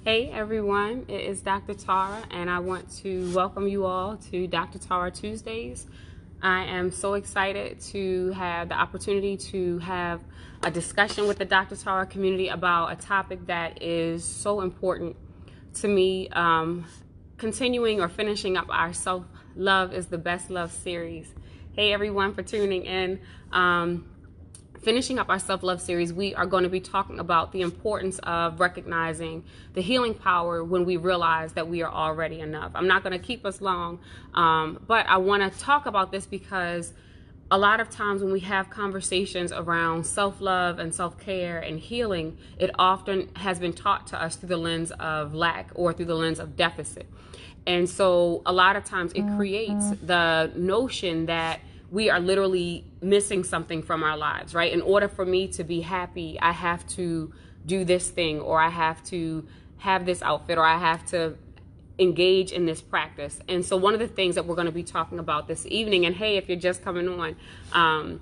Hey everyone, it is Dr. Tara, and I want to welcome you all to Dr. Tara Tuesdays. I am so excited to have the opportunity to have a discussion with the Dr. Tara community about a topic that is so important to me. Continuing or finishing up our Self-Love is the Best Love series. Hey everyone for tuning in. Finishing up our self-love series, we are going to be talking about the importance of recognizing the healing power when we realize that we are already enough. I'm not going to keep us long, but I want to talk about this because a lot of times when we have conversations around self-love and self-care and healing, it often has been taught to us through the lens of lack or through the lens of deficit. And so a lot of times it creates the notion that we are literally missing something from our lives, right? In order for me to be happy, I have to do this thing, or I have to have this outfit, or I have to engage in this practice. And so one of the things that we're going to be talking about this evening, and hey, if you're just coming on,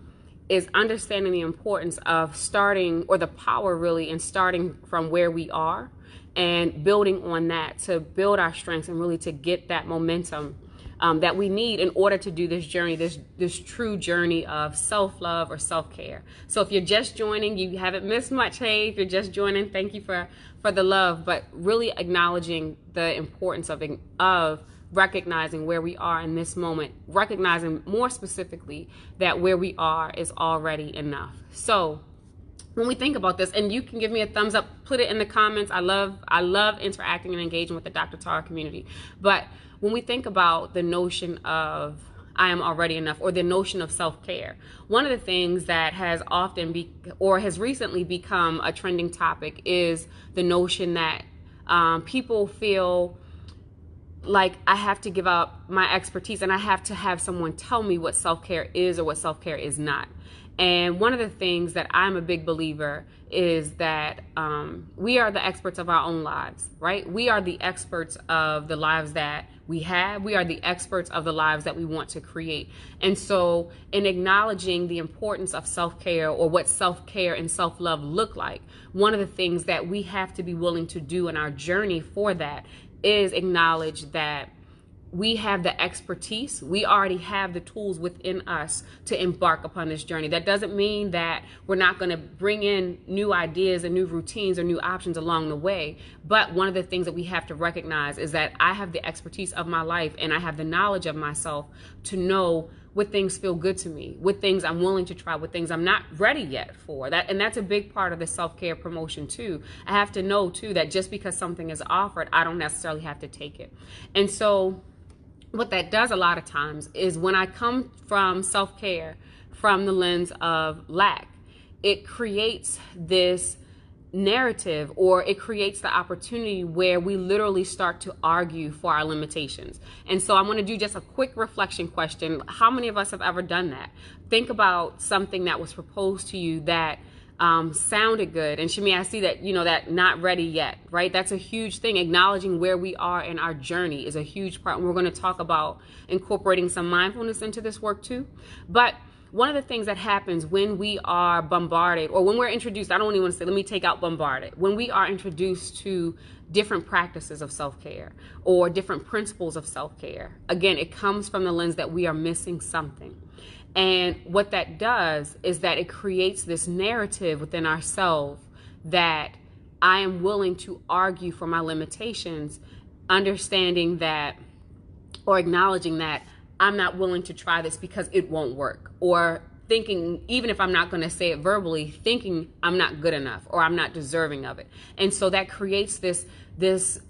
is understanding the importance of starting, or the power really in starting from where we are and building on that to build our strengths and really to get that momentum that we need in order to do this journey, this true journey of self-love or self-care. So if you're just joining, you haven't missed much. Hey, if you're just joining, thank you for the love, but really acknowledging the importance of recognizing where we are in this moment, recognizing more specifically that where we are is already enough. So when we think about this, and you can give me a thumbs up, put it in the comments. I love interacting and engaging with the Dr. Tara community. But when we think about the notion of I am already enough, or the notion of self-care, one of the things that has often has recently become a trending topic is the notion that people feel like I have to give up my expertise and I have to have someone tell me what self-care is or what self-care is not. And one of the things that I'm a big believer is that we are the experts of our own lives, right? We are the experts of the lives that we have. We are the experts of the lives that we want to create. And so in acknowledging the importance of self-care, or what self-care and self-love look like, one of the things that we have to be willing to do in our journey for that is acknowledge that we have the expertise. We already have the tools within us to embark upon this journey. That doesn't mean that we're not going to bring in new ideas and new routines or new options along the way. But one of the things that we have to recognize is that I have the expertise of my life, and I have the knowledge of myself to know what things feel good to me, what things I'm willing to try, what things I'm not ready yet for. And that's a big part of the self-care promotion too. I have to know too that just because something is offered, I don't necessarily have to take it. And so what that does a lot of times is when I come from self-care from the lens of lack, it creates this narrative, or it creates the opportunity where we literally start to argue for our limitations. And so I'm going to do just a quick reflection question. How many of us have ever done that? Think about something that was proposed to you that sounded good. And Shami, I see that, that not ready yet, right? That's a huge thing. Acknowledging where we are in our journey is a huge part. And we're going to talk about incorporating some mindfulness into this work too. But one of the things that happens when we are bombarded, or when we're introduced, I don't even want to say, let me take out bombarded. When we are introduced to different practices of self-care or different principles of self-care, again, it comes from the lens that we are missing something. And what that does is that it creates this narrative within ourselves that I am willing to argue for my limitations, understanding that, or acknowledging that I'm not willing to try this because it won't work, or thinking, even if I'm not going to say it verbally, thinking I'm not good enough or I'm not deserving of it. And so that creates this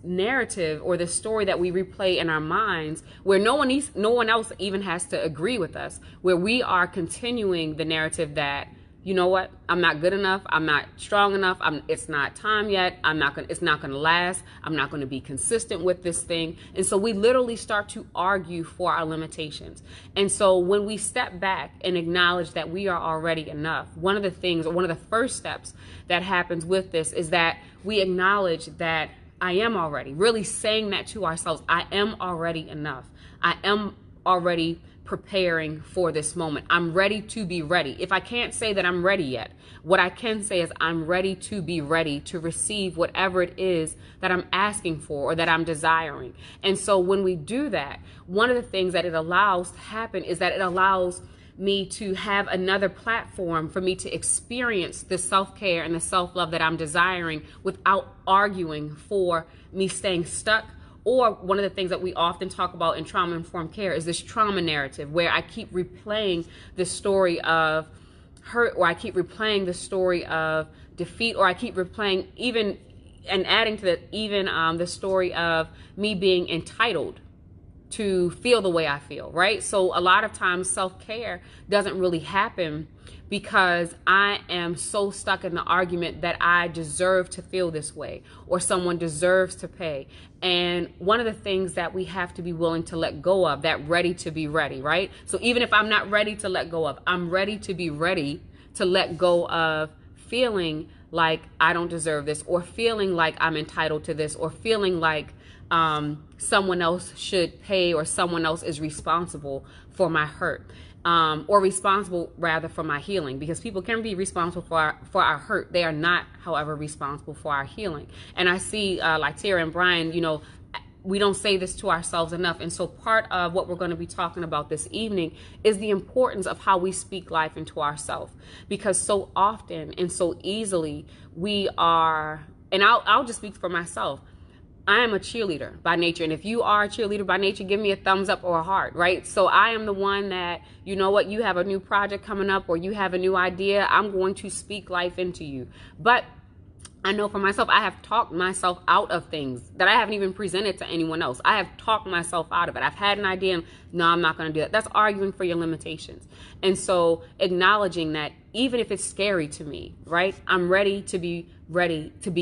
narrative, or this story that we replay in our minds, where no one else even has to agree with us, where we are continuing the narrative that, you know what, I'm not good enough, I'm not strong enough, it's not time yet, it's not going to last, I'm not going to be consistent with this thing. And so we literally start to argue for our limitations. And so when we step back and acknowledge that we are already enough, one of the first steps that happens with this is that we acknowledge that I am already, really saying that to ourselves, I am already enough. I am already preparing for this moment. I'm ready to be ready. If I can't say that I'm ready yet, what I can say is I'm ready to be ready to receive whatever it is that I'm asking for or that I'm desiring. And so when we do that, one of the things that it allows to happen is that it allows me to have another platform for me to experience the self-care and the self-love that I'm desiring without arguing for me staying stuck. Or one of the things that we often talk about in trauma-informed care is this trauma narrative where I keep replaying the story of hurt, or I keep replaying the story of defeat, or I keep replaying even and adding to that even the story of me being entitled to feel the way I feel, right? So a lot of times self-care doesn't really happen because I am so stuck in the argument that I deserve to feel this way or someone deserves to pay. And one of the things that we have to be willing to let go of, that ready to be ready, right? So even if I'm not ready to let go of, I'm ready to be ready to let go of feeling like I don't deserve this, or feeling like I'm entitled to this, or feeling like someone else should pay, or someone else is responsible for my hurt, or responsible rather for my healing, because people can be responsible for our hurt. They are not, however, responsible for our healing. And I see like Tara and Brian, we don't say this to ourselves enough. And so part of what we're going to be talking about this evening is the importance of how we speak life into ourselves, because so often and so easily we are, and I'll just speak for myself. I am a cheerleader by nature. And if you are a cheerleader by nature, give me a thumbs up or a heart, right? So I am the one that, you know what, you have a new project coming up or you have a new idea, I'm going to speak life into you. But I know for myself, I have talked myself out of things that I haven't even presented to anyone else. I have talked myself out of it. I've had an idea and no, I'm not going to do that. That's arguing for your limitations. And so acknowledging that even if it's scary to me, right? I'm ready to be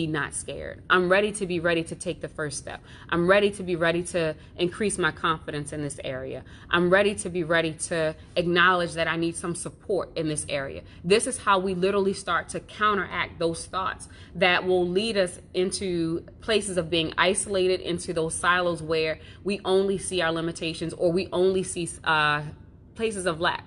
not scared. I'm ready to be ready to take the first step. I'm ready to be ready to increase my confidence in this area. I'm ready to be ready to acknowledge that I need some support in this area. This is how we literally start to counteract those thoughts that will lead us into places of being isolated, into those silos where we only see our limitations or we only see places of lack.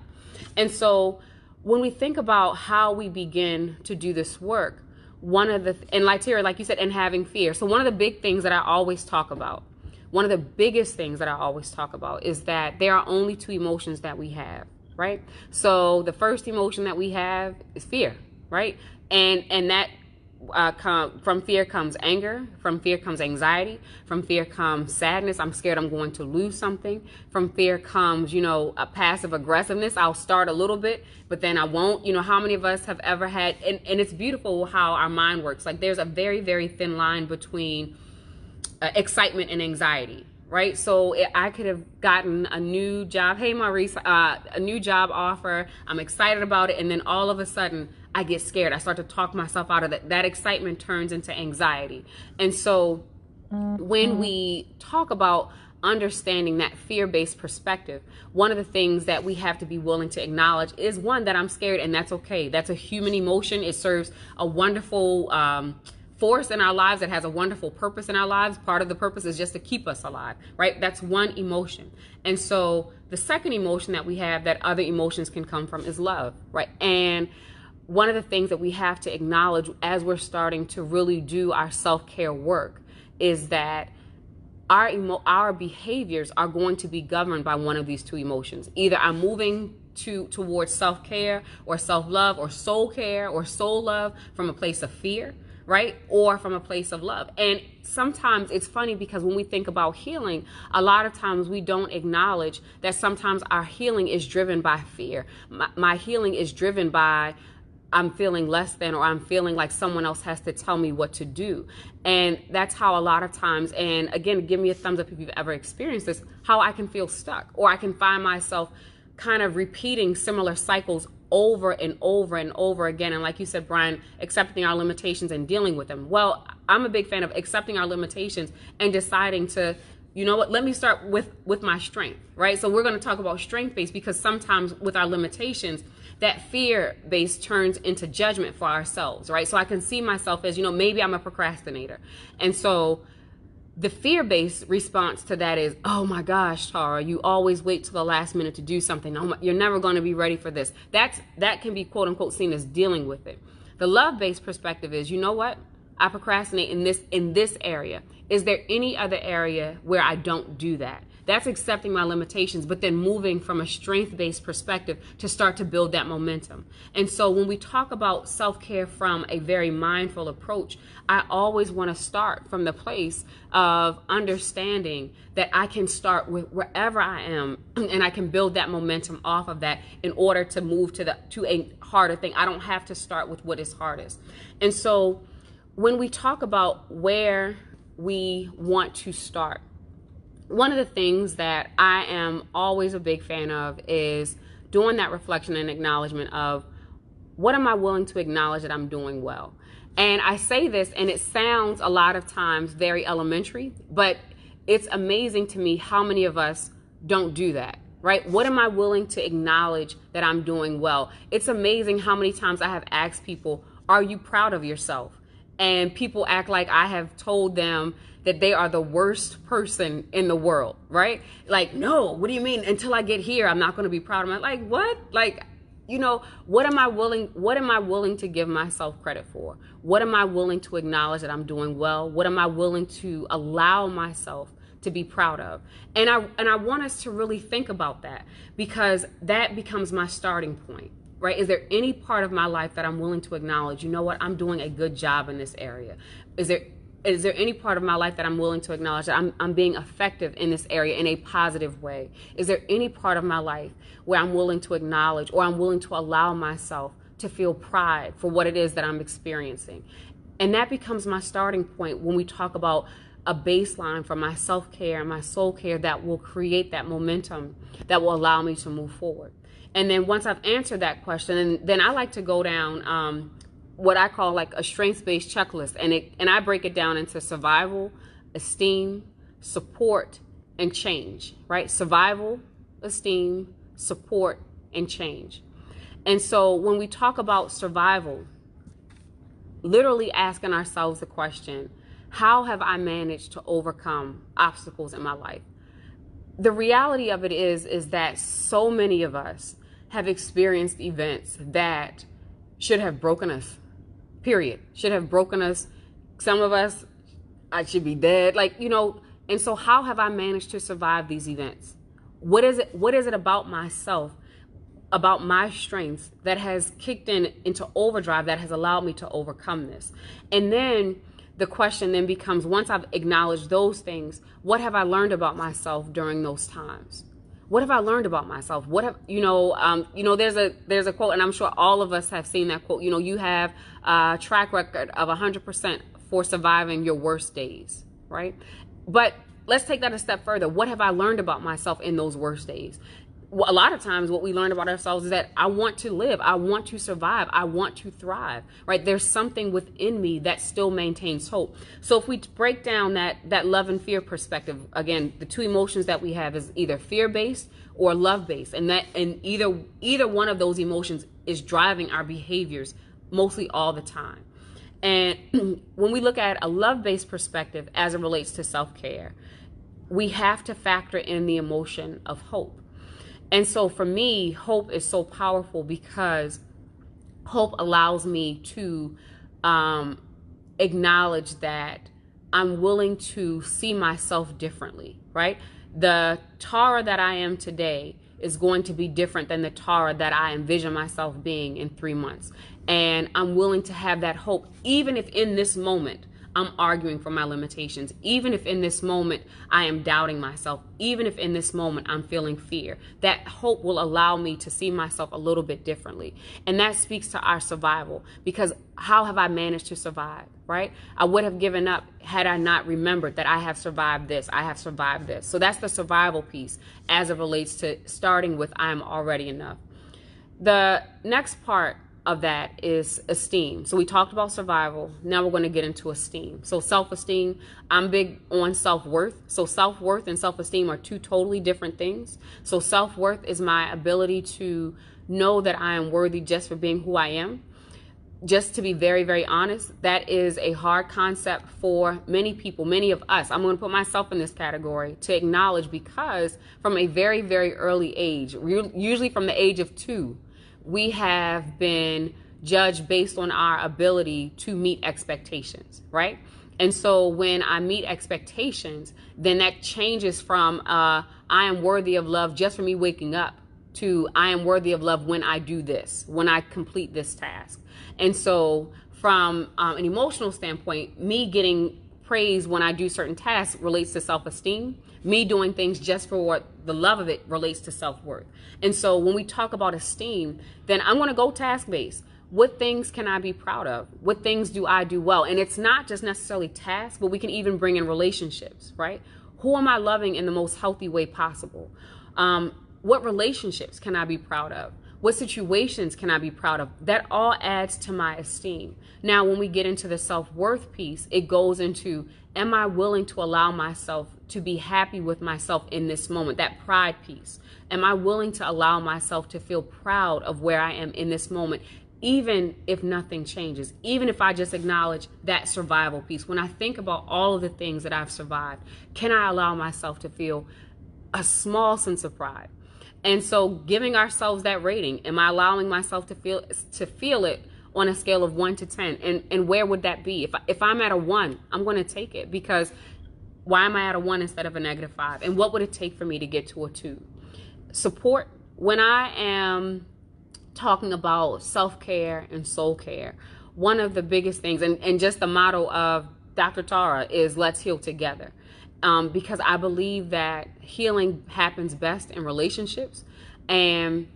And so when we think about how we begin to do this work, and like Tara, like you said, and having fear. So one of the big things that I always talk about, one of the biggest things that I always talk about is that there are only two emotions that we have, right? So the first emotion that we have is fear, right? And that from fear comes anger, from fear comes anxiety, from fear comes sadness. I'm scared I'm going to lose something. From fear comes, a passive aggressiveness. I'll start a little bit, but then I won't. How many of us have ever had, and it's beautiful how our mind works. Like there's a very, very thin line between excitement and anxiety, right? So I could have gotten a new job. Hey, Maurice, a new job offer. I'm excited about it. And then all of a sudden I get scared. I start to talk myself out of that. That excitement turns into anxiety. And so when we talk about understanding that fear-based perspective, one of the things that we have to be willing to acknowledge is, one, that I'm scared, and that's okay. That's a human emotion. It serves a wonderful force in our lives. It has a wonderful purpose in our lives. Part of the purpose is just to keep us alive, right? That's one emotion. And so the second emotion that we have that other emotions can come from is love, right? And one of the things that we have to acknowledge as we're starting to really do our self-care work is that our behaviors are going to be governed by one of these two emotions. Either I'm moving towards self-care or self-love or soul care or soul love from a place of fear, right? Or from a place of love. And sometimes it's funny because when we think about healing, a lot of times we don't acknowledge that sometimes our healing is driven by fear. My healing is driven by I'm feeling less than, or I'm feeling like someone else has to tell me what to do. And that's how a lot of times, and again, give me a thumbs up if you've ever experienced this, how I can feel stuck, or I can find myself kind of repeating similar cycles over and over and over again. And like you said, Brian, accepting our limitations and dealing with them. Well, I'm a big fan of accepting our limitations and deciding to, you know what, let me start with my strength, right? So we're going to talk about strength-based, because sometimes with our limitations, that fear-based turns into judgment for ourselves, right? So I can see myself as, maybe I'm a procrastinator. And so The fear-based response to that is, oh my gosh, Tara, you always wait till the last minute to do something. Oh my, you're never going to be ready for this. That can be quote unquote seen as dealing with it. The love-based perspective is, you know what? I procrastinate in this area. Is there any other area where I don't do that? That's accepting my limitations, but then moving from a strength-based perspective to start to build that momentum. And so when we talk about self-care from a very mindful approach, I always want to start from the place of understanding that I can start with wherever I am, and I can build that momentum off of that in order to move to a harder thing. I don't have to start with what is hardest. And so when we talk about where we want to start, one of the things that I am always a big fan of is doing that reflection and acknowledgement of what am I willing to acknowledge that I'm doing well. And I say this, and it sounds a lot of times very elementary, but it's amazing to me how many of us don't do that, right? What am I willing to acknowledge that I'm doing well? It's amazing how many times I have asked people, are you proud of yourself? And people act like I have told them that they are the worst person in the world, right? Like, no, what do you mean? Until I get here, I'm not going to be proud of myself. Like, what? Like, you know, what am I willing to give myself credit for? What am I willing to acknowledge that I'm doing well? What am I willing to allow myself to be proud of? And I want us to really think about that, because that becomes my starting point. Right? Is there any part of my life that I'm willing to acknowledge, you know what, I'm doing a good job in this area? Is there any part of my life that I'm willing to acknowledge that I'm being effective in this area in a positive way? Is there any part of my life where I'm willing to acknowledge, or I'm willing to allow myself to feel pride for what it is that I'm experiencing? And that becomes my starting point when we talk about a baseline for my self-care and my soul care that will create that momentum that will allow me to move forward. And then once I've answered that question, and then I like to go down what I call like a strengths-based checklist. And I break it down into survival, esteem, support, and change, right? Survival, esteem, support, and change. And so when we talk about survival, literally asking ourselves the question, how have I managed to overcome obstacles in my life? The reality of it is that so many of us have experienced events that should have broken us, period. Should have broken us. Some of us, I should be dead. Like, you know, and so how have I managed to survive these events? What is it about myself, about my strengths that has kicked into overdrive that has allowed me to overcome this? And then the question then becomes, once I've acknowledged those things, what have I learned about myself during those times? What have I learned about myself? What have, there's a quote, and I'm sure all of us have seen that quote, you know, you have a track record of 100% for surviving your worst days, right? But let's take that a step further. What have I learned about myself in those worst days? A lot of times what we learn about ourselves is that I want to live, I want to survive, I want to thrive, right? There's something within me that still maintains hope. So if we break down that love and fear perspective, again, the two emotions that we have is either fear-based or love-based, and either one of those emotions is driving our behaviors mostly all the time. And when we look at a love-based perspective as it relates to self-care, we have to factor in the emotion of hope. And so for me, hope is so powerful because hope allows me to acknowledge that I'm willing to see myself differently, right? The Tara that I am today is going to be different than the Tara that I envision myself being in 3 months. And I'm willing to have that hope, even if in this moment I'm arguing for my limitations, even if in this moment I am doubting myself, even if in this moment I'm feeling fear. That hope will allow me to see myself a little bit differently. And that speaks to our survival, because how have I managed to survive, right? I would have given up had I not remembered that I have survived this, I have survived this. So that's the survival piece as it relates to starting with I am already enough. The next part of that is esteem. So we talked about survival. Now we're going to get into esteem. So self-esteem, I'm big on self-worth. So self-worth and self-esteem are two totally different things. So self-worth is my ability to know that I am worthy just for being who I am. just to be very, very honest, that is a hard concept for many people, many of us. I'm going to put myself in this category to acknowledge, because from a very, very early age, usually from the age of 2, we have been judged based on our ability to meet expectations, right? And so when I meet expectations, then that changes from I am worthy of love just for me waking up to I am worthy of love when I do this, when I complete this task. And so from an emotional standpoint, me getting praise when I do certain tasks relates to self-esteem. Me doing things just for what the love of it relates to self-worth. And so when we talk about esteem, then I'm going to go task-based. What things can I be proud of? What things do I do well? And it's not just necessarily tasks, but we can even bring in relationships, right? Who am I loving in the most healthy way possible? What relationships can I be proud of? What situations can I be proud of? That all adds to my esteem. Now, when we get into the self-worth piece, it goes into, am I willing to allow myself to be happy with myself in this moment? That pride piece. Am I willing to allow myself to feel proud of where I am in this moment, even if nothing changes, even if I just acknowledge that survival piece? When I think about all of the things that I've survived, can I allow myself to feel a small sense of pride? And so giving ourselves that rating, am I allowing myself to feel it on a scale of 1 to 10? And where would that be? If I'm at a 1, I'm going to take it, because why am I at a 1 instead of a -5? And what would it take for me to get to a 2? Support. When I am talking about self-care and soul care, one of the biggest things, and just the motto of Dr. Tara is, let's heal together. Because I believe that healing happens best in relationships, and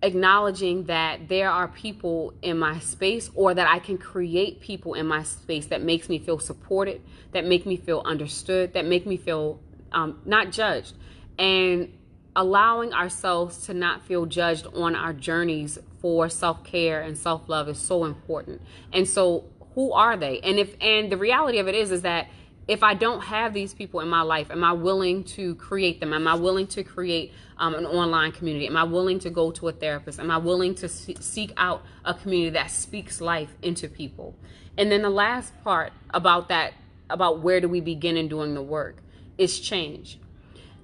acknowledging that there are people in my space, or that I can create people in my space that makes me feel supported, that make me feel understood, that make me feel not judged, and allowing ourselves to not feel judged on our journeys for self-care and self-love is so important. And so who are they? And the reality of it is that if I don't have these people in my life, am I willing to create them? Am I willing to create an online community? Am I willing to go to a therapist? Am I willing to seek out a community that speaks life into people? And then the last part about that, about where do we begin in doing the work, is change.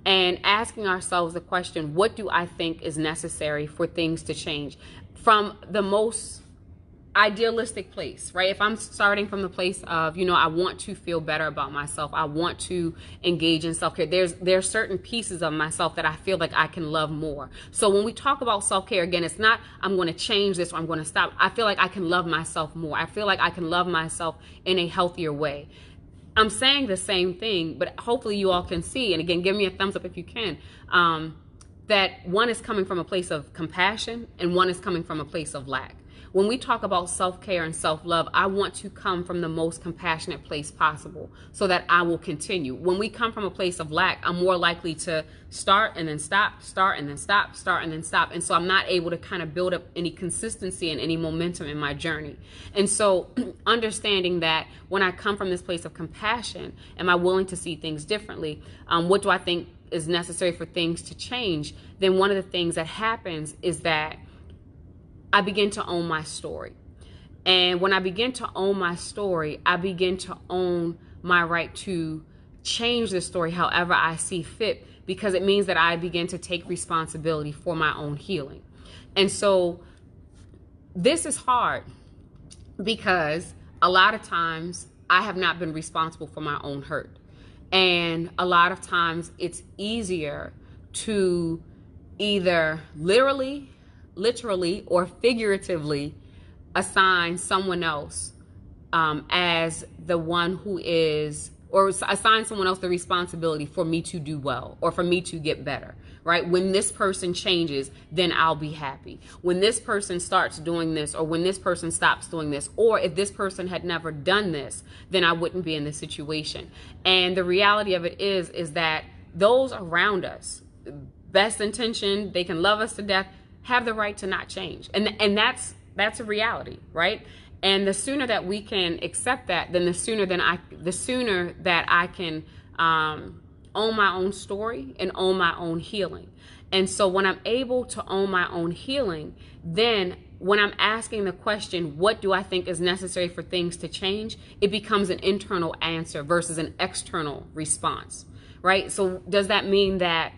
And asking ourselves the question, what do I think is necessary for things to change? From the most idealistic place, right? If I'm starting from the place of, I want to feel better about myself, I want to engage in self-care, there's certain pieces of myself that I feel like I can love more. So when we talk about self-care, again, it's not I'm going to change this or I'm going to stop. I feel like I can love myself more. I feel like I can love myself in a healthier way. I'm saying the same thing, but hopefully you all can see, and again, give me a thumbs up if you can, that one is coming from a place of compassion and one is coming from a place of lack. When we talk about self-care and self-love, I want to come from the most compassionate place possible so that I will continue. When we come from a place of lack, I'm more likely to start and then stop, start and then stop, start and then stop. And so I'm not able to kind of build up any consistency and any momentum in my journey. And so understanding that when I come from this place of compassion, am I willing to see things differently? What do I think is necessary for things to change? Then one of the things that happens is that I begin to own my story. And when I begin to own my story, I begin to own my right to change the story however I see fit, because it means that I begin to take responsibility for my own healing. And so this is hard because a lot of times I have not been responsible for my own hurt. And a lot of times it's easier to either literally or figuratively assign someone else as the one who is, or assign someone else the responsibility for me to do well or for me to get better, right? When this person changes, then I'll be happy. When this person starts doing this, or when this person stops doing this, or if this person had never done this, then I wouldn't be in this situation. And the reality of it is that those around us, best intention, they can love us to death, have the right to not change. And that's a reality, right? And the sooner that we can accept that, then the sooner that I can own my own story and own my own healing. And so when I'm able to own my own healing, then when I'm asking the question, what do I think is necessary for things to change? It becomes an internal answer versus an external response, right? So does that mean that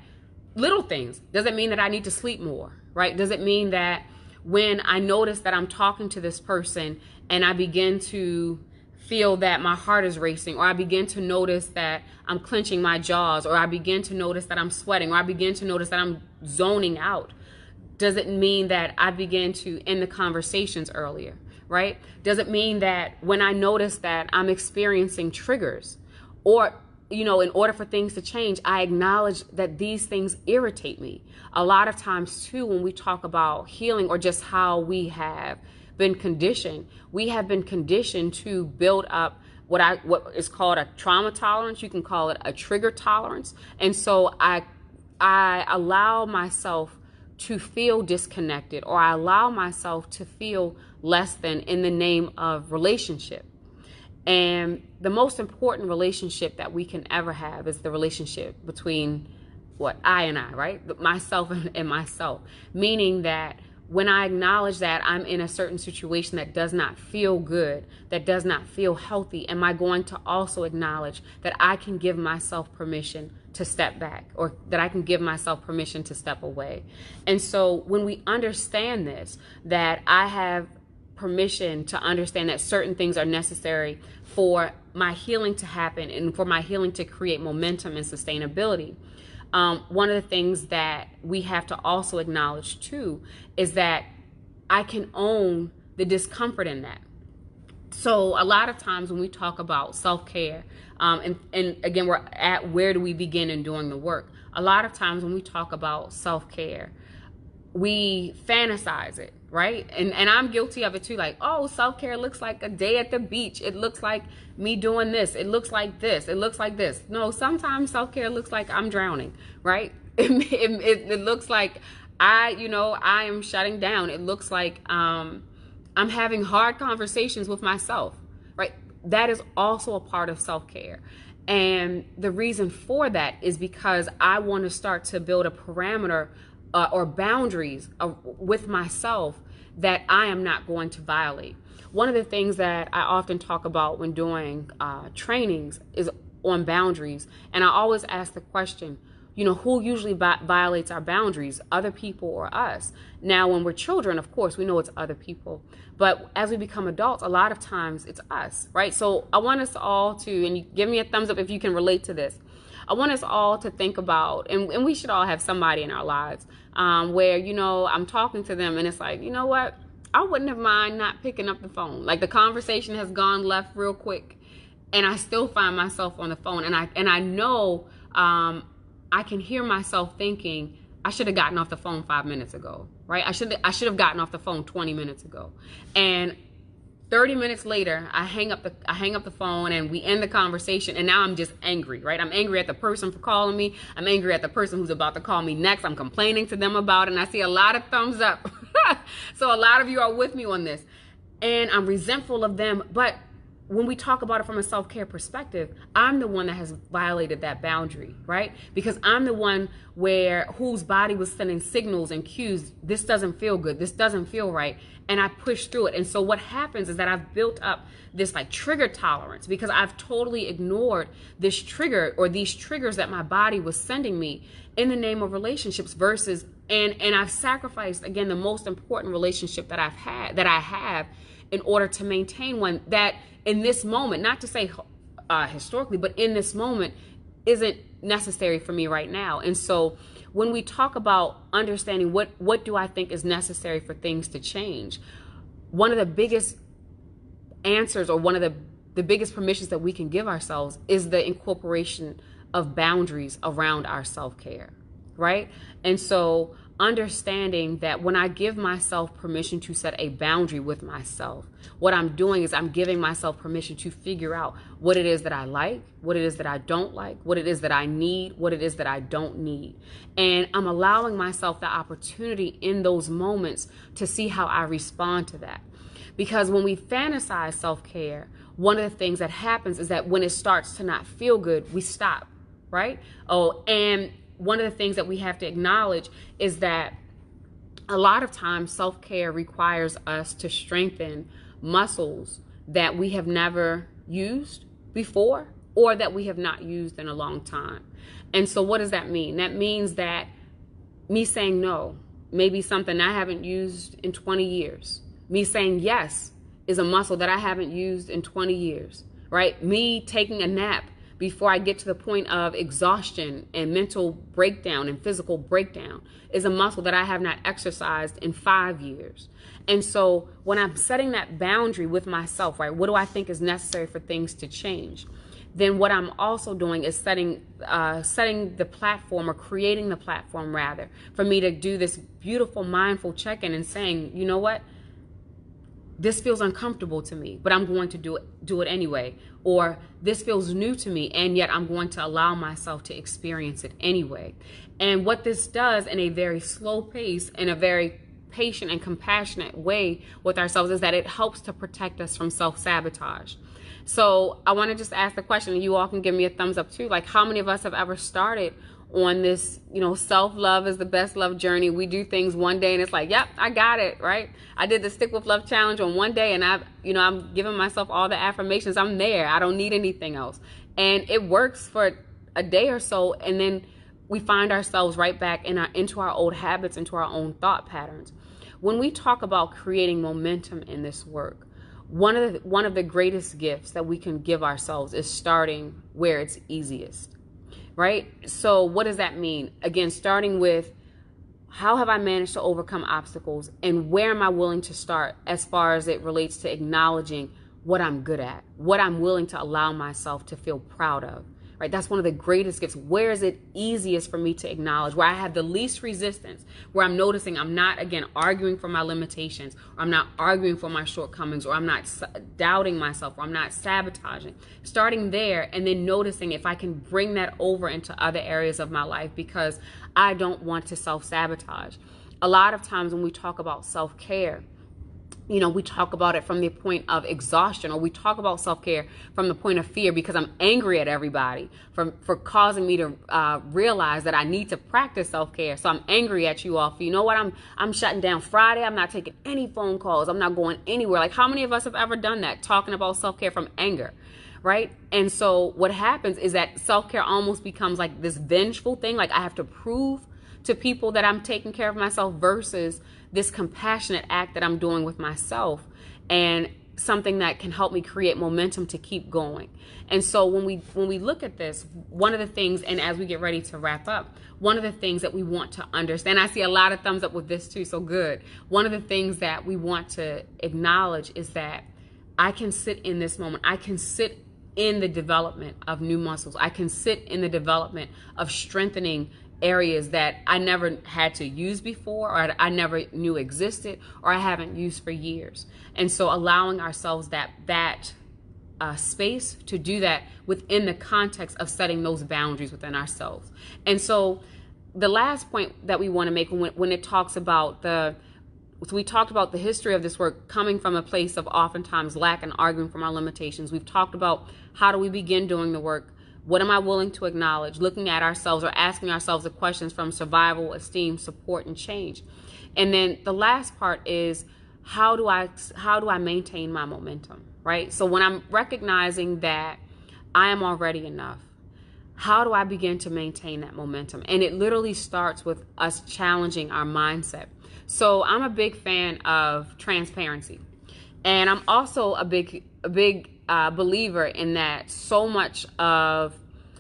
little things, does it mean that I need to sleep more, right? Does it mean that when I notice that I'm talking to this person and I begin to feel that my heart is racing, or I begin to notice that I'm clenching my jaws, or I begin to notice that I'm sweating, or I begin to notice that I'm zoning out, does it mean that I begin to end the conversations earlier, right? Does it mean that when I notice that I'm experiencing triggers, or, in order for things to change, I acknowledge that these things irritate me? A lot of times too, when we talk about healing or just how we have been conditioned, we have been conditioned to build up what is called a trauma tolerance. You can call it a trigger tolerance. And so I allow myself to feel disconnected, or I allow myself to feel less than in the name of relationship. And the most important relationship that we can ever have is the relationship between I and I, right? Myself and myself. Meaning that when I acknowledge that I'm in a certain situation that does not feel good, that does not feel healthy, am I going to also acknowledge that I can give myself permission to step back, or that I can give myself permission to step away? And so when we understand this, that I have permission to understand that certain things are necessary for my healing to happen and for my healing to create momentum and sustainability, one of the things that we have to also acknowledge too is that I can own the discomfort in that. So a lot of times when we talk about self-care, and again, we're at where do we begin in doing the work? A lot of times when we talk about self-care, we fantasize it, right? And I'm guilty of it too. Like, oh, self-care looks like a day at the beach. It looks like me doing this. It looks like this. It looks like this. No, sometimes self-care looks like I'm drowning, right? It looks like I am shutting down. It looks like I'm having hard conversations with myself, right? That is also a part of self-care. And the reason for that is because I want to start to build a parameter or boundaries with myself that I am not going to violate. One of the things that I often talk about when doing trainings is on boundaries. And I always ask the question, who usually violates our boundaries, other people or us? Now, when we're children, of course, we know it's other people. But as we become adults, a lot of times it's us, right? So I want us all to, and you give me a thumbs up if you can relate to this. I want us all to think about, and we should all have somebody in our lives where, I'm talking to them and it's like, you know what? I wouldn't have mind not picking up the phone. Like the conversation has gone left real quick and I still find myself on the phone. And I know I can hear myself thinking, I should have gotten off the phone 5 minutes ago, right? I should have gotten off the phone 20 minutes ago. And 30 minutes later, I hang up the phone and we end the conversation, and now I'm just angry, right? I'm angry at the person for calling me. I'm angry at the person who's about to call me next. I'm complaining to them about it, and I see a lot of thumbs up. So a lot of you are with me on this. And I'm resentful of them, but when we talk about it from a self-care perspective, I'm the one that has violated that boundary, right? Because I'm the one whose body was sending signals and cues. This doesn't feel good. This doesn't feel right. And I push through it. And so what happens is that I've built up this like trigger tolerance because I've totally ignored this trigger or these triggers that my body was sending me in the name of relationships versus, and I've sacrificed, again, the most important relationship that I have in order to maintain one that in this moment, not to say historically, but in this moment isn't necessary for me right now. And so when we talk about understanding what do I think is necessary for things to change, one of the biggest answers or one of the biggest permissions that we can give ourselves is the incorporation of boundaries around our self-care, right? And so understanding that when I give myself permission to set a boundary with myself, what I'm doing is I'm giving myself permission to figure out what it is that I like, what it is that I don't like, what it is that I need, what it is that I don't need. And I'm allowing myself the opportunity in those moments to see how I respond to that. Because when we fantasize self-care, one of the things that happens is that when it starts to not feel good, we stop, right? And one of the things that we have to acknowledge is that a lot of times self-care requires us to strengthen muscles that we have never used before or that we have not used in a long time. And so what does that mean? That means that me saying no may be something I haven't used in 20 years. Me saying yes is a muscle that I haven't used in 20 years, right? Me taking a nap before I get to the point of exhaustion and mental breakdown and physical breakdown is a muscle that I have not exercised in 5 years. And so when I'm setting that boundary with myself, right, what do I think is necessary for things to change? Then what I'm also doing is setting the platform, or creating the platform rather, for me to do this beautiful mindful check-in and saying, you know what? This feels uncomfortable to me, but I'm going to do it anyway. Or this feels new to me, and yet I'm going to allow myself to experience it anyway. And what this does in a very slow pace, in a very patient and compassionate way with ourselves, is that it helps to protect us from self-sabotage. So I want to just ask the question, and you all can give me a thumbs up too. Like, how many of us have ever started on this, self-love is the best love journey? We do things one day and it's like, yep, I got it, right? I did the Stick with Love challenge on one day, and I'm giving myself all the affirmations. I'm there. I don't need anything else. And it works for a day or so, and then we find ourselves right back into our old habits, into our own thought patterns. When we talk about creating momentum in this work, one of the greatest gifts that we can give ourselves is starting where it's easiest, right? So what does that mean? Again, starting with, how have I managed to overcome obstacles, and where am I willing to start as far as it relates to acknowledging what I'm good at, what I'm willing to allow myself to feel proud of, right? That's one of the greatest gifts. Where is it easiest for me to acknowledge, where I have the least resistance, where I'm noticing I'm not, again, arguing for my limitations, or I'm not arguing for my shortcomings, or I'm not doubting myself, or I'm not sabotaging. Starting there, and then noticing if I can bring that over into other areas of my life, because I don't want to self-sabotage. A lot of times when we talk about self-care, we talk about it from the point of exhaustion, or we talk about self-care from the point of fear, because I'm angry at everybody for causing me to realize that I need to practice self-care. So I'm angry at you all for, I'm shutting down Friday. I'm not taking any phone calls. I'm not going anywhere. Like, how many of us have ever done that, talking about self-care from anger, right? And so what happens is that self-care almost becomes like this vengeful thing. Like, I have to prove to people that I'm taking care of myself, versus this compassionate act that I'm doing with myself, and something that can help me create momentum to keep going. And so when we look at this, one of the things, and as we get ready to wrap up, one of the things that we want to understand, I see a lot of thumbs up with this too, so good. One of the things that we want to acknowledge is that I can sit in this moment. I can sit in the development of new muscles. I can sit in the development of strengthening areas that I never had to use before, or I never knew existed, or I haven't used for years. And so allowing ourselves that space to do that within the context of setting those boundaries within ourselves. And so the last point that we want to make, when it talks about we talked about the history of this work coming from a place of oftentimes lack and arguing from our limitations. We've talked about how do we begin doing the work. What am I willing to acknowledge? Looking at ourselves, or asking ourselves the questions from survival, esteem, support, and change. And then the last part is, how do I maintain my momentum, right? So when I'm recognizing that I am already enough, how do I begin to maintain that momentum? And it literally starts with us challenging our mindset. So I'm a big fan of transparency. And I'm also a big believer in that so much of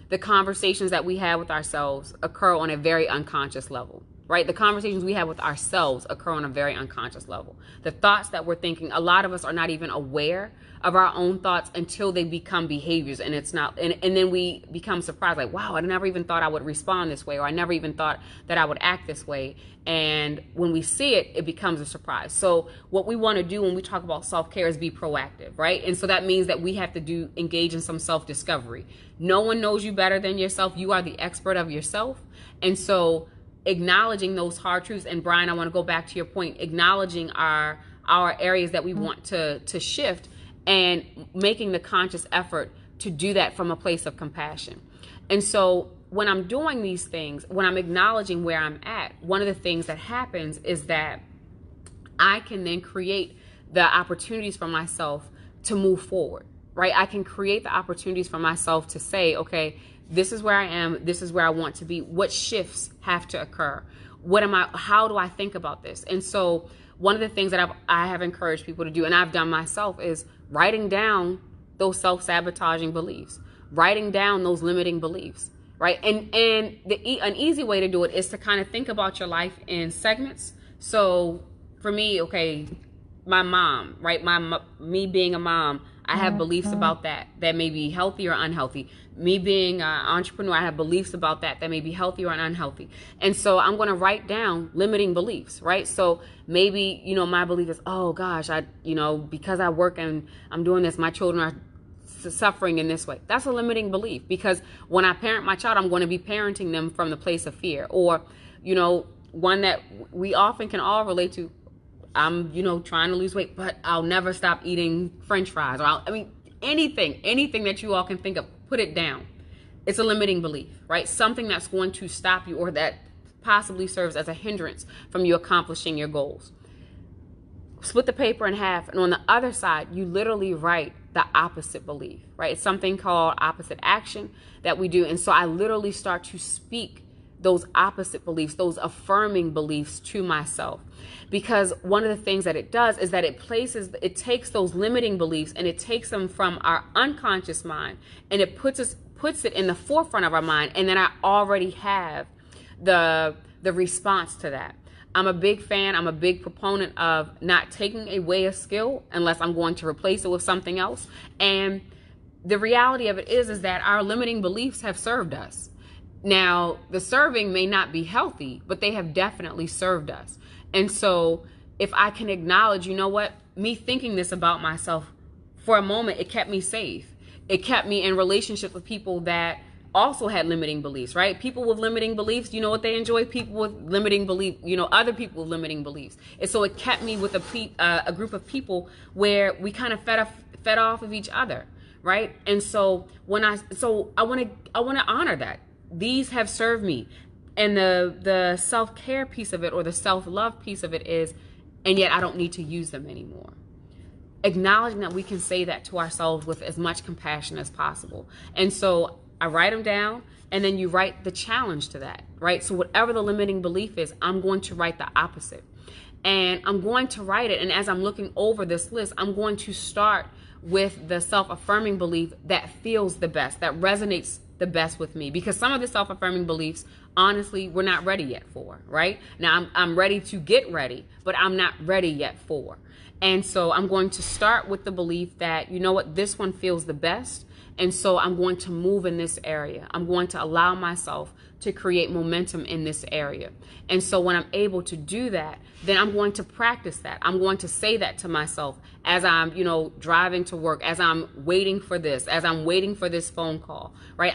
the conversations that we have with ourselves occur on a very unconscious level, right? The conversations we have with ourselves occur on a very unconscious level. The thoughts that we're thinking, a lot of us are not even aware of our own thoughts until they become behaviors, and it's not, and then we become surprised, like, wow, I never even thought I would respond this way, or I never even thought that I would act this way. And when we see it, it becomes a surprise. So what we want to do when we talk about self-care is be proactive, right? And so that means that we have to engage in some self-discovery. No one knows you better than yourself. You are the expert of yourself. And so acknowledging those hard truths, and Brian, I want to go back to your point, acknowledging our areas that we want to shift, and making the conscious effort to do that from a place of compassion. And so when I'm doing these things, when I'm acknowledging where I'm at, one of the things that happens is that I can then create the opportunities for myself to move forward, right? I can create the opportunities for myself to say, okay, this is where I am. This is where I want to be. What shifts have to occur? How do I think about this? And so one of the things that I have encouraged people to do, and I've done myself, is writing down those self-sabotaging beliefs, writing down those limiting beliefs, right? And an easy way to do it is to kind of think about your life in segments. So for me, okay, my mom, right? Me being a mom, I have beliefs about that may be healthy or unhealthy. Me being an entrepreneur, I have beliefs about that may be healthy or unhealthy. And so I'm going to write down limiting beliefs, right? So maybe, my belief is, oh gosh, because I work and I'm doing this, my children are suffering in this way. That's a limiting belief, because when I parent my child, I'm going to be parenting them from the place of fear. Or, one that we often can all relate to, I'm, trying to lose weight, but I'll never stop eating French fries. Or anything that you all can think of, put it down. It's a limiting belief, right? Something that's going to stop you, or that possibly serves as a hindrance from you accomplishing your goals. Split the paper in half, and on the other side, you literally write the opposite belief, right? It's something called opposite action that we do. And so I literally start to speak those opposite beliefs, those affirming beliefs to myself. Because one of the things that it does is that it takes those limiting beliefs and it takes them from our unconscious mind and it puts it in the forefront of our mind. And then I already have the response to that. I'm a big proponent of not taking away a skill unless I'm going to replace it with something else. And the reality of it is that our limiting beliefs have served us. Now, the serving may not be healthy, but they have definitely served us. And so if I can acknowledge, me thinking this about myself for a moment, it kept me safe. It kept me in relationship with people that also had limiting beliefs, right? People with limiting beliefs, you know what they enjoy? People with limiting belief, other people with limiting beliefs. And so it kept me with a group of people where we kind of fed off of each other, right? And so I want to honor that. These have served me. And the self-care piece of it, or the self-love piece of it, is, and yet I don't need to use them anymore. Acknowledging that we can say that to ourselves with as much compassion as possible. And so I write them down, and then you write the challenge to that, right? So whatever the limiting belief is, I'm going to write the opposite. And I'm going to write it, and as I'm looking over this list, I'm going to start with the self-affirming belief that feels the best, that resonates the best with me. Because some of the self-affirming beliefs, honestly, we're not ready yet for, right? Now, I'm ready to get ready, but I'm not ready yet for. And so I'm going to start with the belief that, this one feels the best. And so I'm going to move in this area. I'm going to allow myself to create momentum in this area. And so when I'm able to do that, then I'm going to practice that. I'm going to say that to myself as I'm, driving to work, as I'm waiting for this, as I'm waiting for this phone call, right?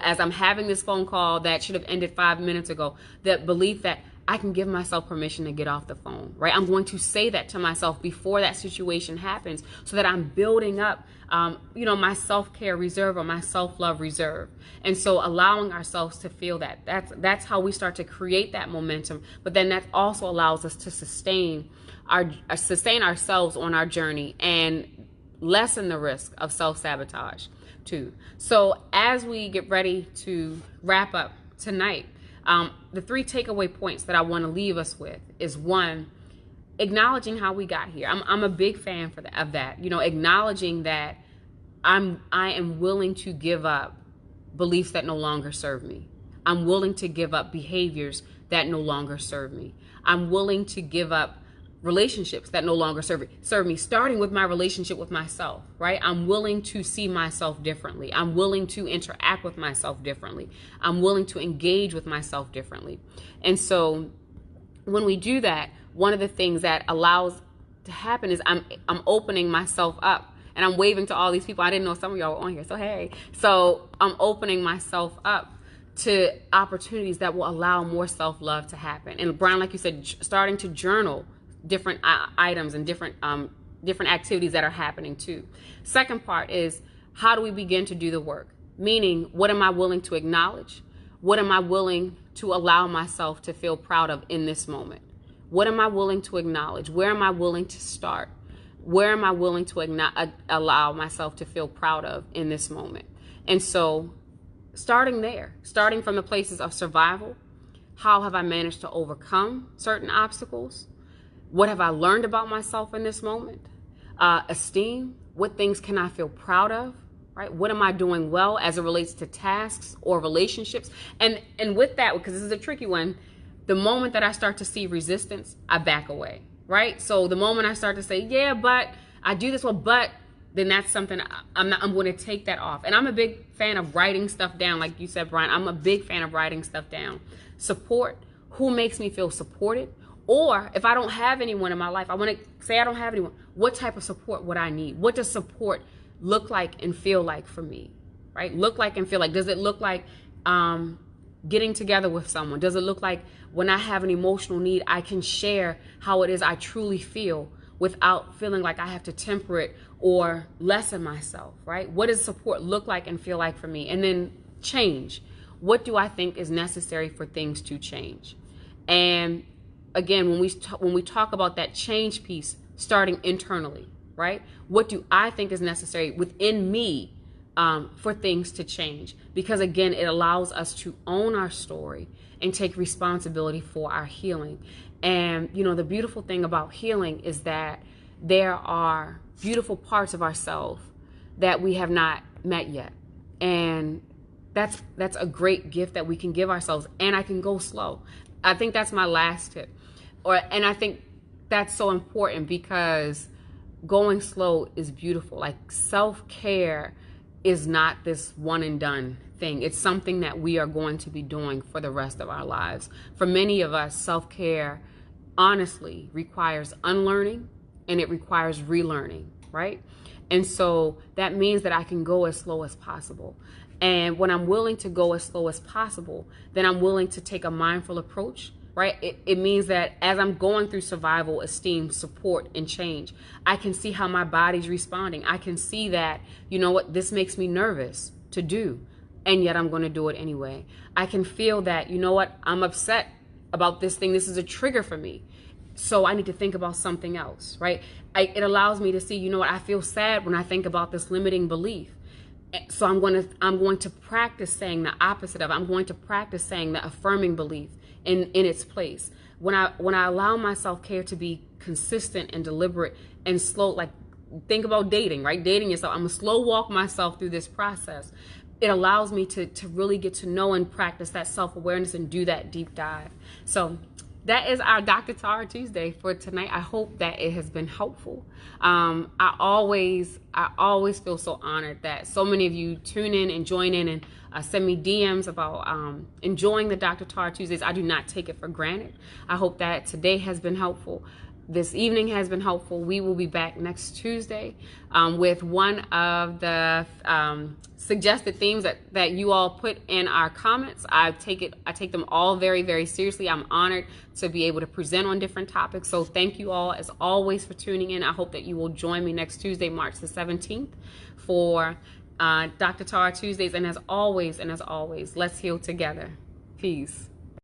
As I'm having this phone call that should have ended 5 minutes ago, that belief that I can give myself permission to get off the phone, right? I'm going to say that to myself before that situation happens, so that I'm building up, my self-care reserve, or my self-love reserve. And so allowing ourselves to feel that, that's how we start to create that momentum. But then that also allows us to sustain ourselves on our journey and lessen the risk of self-sabotage too. So as we get ready to wrap up tonight, the 3 takeaway points that I want to leave us with is, 1, acknowledging how we got here. I'm a big fan of that. Acknowledging that I am willing to give up beliefs that no longer serve me. I'm willing to give up behaviors that no longer serve me. I'm willing to give up relationships that no longer serve me, starting with my relationship with myself, right? I'm willing to see myself differently. I'm willing to interact with myself differently. I'm willing to engage with myself differently. And so when we do that, one of the things that allows to happen is I'm opening myself up. And I'm waving to all these people. I didn't know some of y'all were on here, so hey. So I'm opening myself up to opportunities that will allow more self-love to happen. And Brian, like you said, starting to journal different items and different activities that are happening too. Second part is, how do we begin to do the work? Meaning, what am I willing to acknowledge? What am I willing to allow myself to feel proud of in this moment? What am I willing to acknowledge? Where am I willing to start? Where am I willing to allow myself to feel proud of in this moment? And so starting there, starting from the places of survival, how have I managed to overcome certain obstacles? What have I learned about myself in this moment? Esteem, what things can I feel proud of? Right? What am I doing well as it relates to tasks or relationships? And with that, because this is a tricky one, the moment that I start to see resistance, I back away, right? So the moment I start to say, yeah, but I do this well, but then that's something I'm going to take that off. And I'm a big fan of writing stuff down. Like you said, Brian, I'm a big fan of writing stuff down. Support, who makes me feel supported? Or if I don't have anyone in my life, I want to say I don't have anyone, what type of support would I need? What does support look like and feel like for me, right? Look like and feel like. Does it look like getting together with someone? Does it look like when I have an emotional need, I can share how it is I truly feel without feeling like I have to temper it or lessen myself, right? What does support look like and feel like for me? And then change. What do I think is necessary for things to change? And again, when we talk about that change piece, starting internally, right? What do I think is necessary within me for things to change? Because again, it allows us to own our story and take responsibility for our healing. And the beautiful thing about healing is that there are beautiful parts of ourselves that we have not met yet. And that's a great gift that we can give ourselves. And I can go slow. I think that's my last tip. And I think that's so important because going slow is beautiful. Like self-care is not this one and done thing. It's something that we are going to be doing for the rest of our lives. For many of us, self-care honestly requires unlearning and it requires relearning, right? And so that means that I can go as slow as possible. And when I'm willing to go as slow as possible, then I'm willing to take a mindful approach, right? It means that as I'm going through survival, esteem, support, and change, I can see how my body's responding. I can see that, this makes me nervous to do, and yet I'm going to do it anyway. I can feel that, I'm upset about this thing. This is a trigger for me. So I need to think about something else, right? It allows me to see, I feel sad when I think about this limiting belief. So I'm going to practice saying the opposite of it. I'm going to practice saying the affirming belief in its place. When I allow my self-care to be consistent and deliberate and slow, like think about dating, right? Dating yourself. I'm gonna slow walk myself through this process. It allows me to really get to know and practice that self-awareness and do that deep dive. So that is our Dr. Tara Tuesday for tonight. I hope that it has been helpful. I always feel so honored that so many of you tune in and join in and send me DMs about enjoying the Dr. Tara Tuesdays. I do not take it for granted. I hope that today has been helpful. This evening has been helpful. We will be back next Tuesday with one of the suggested themes that you all put in our comments. I take them all very, very seriously. I'm honored to be able to present on different topics. So thank you all as always for tuning in. I hope that you will join me next Tuesday, March the 17th for Dr. Tara Tuesdays. And as always, let's heal together. Peace.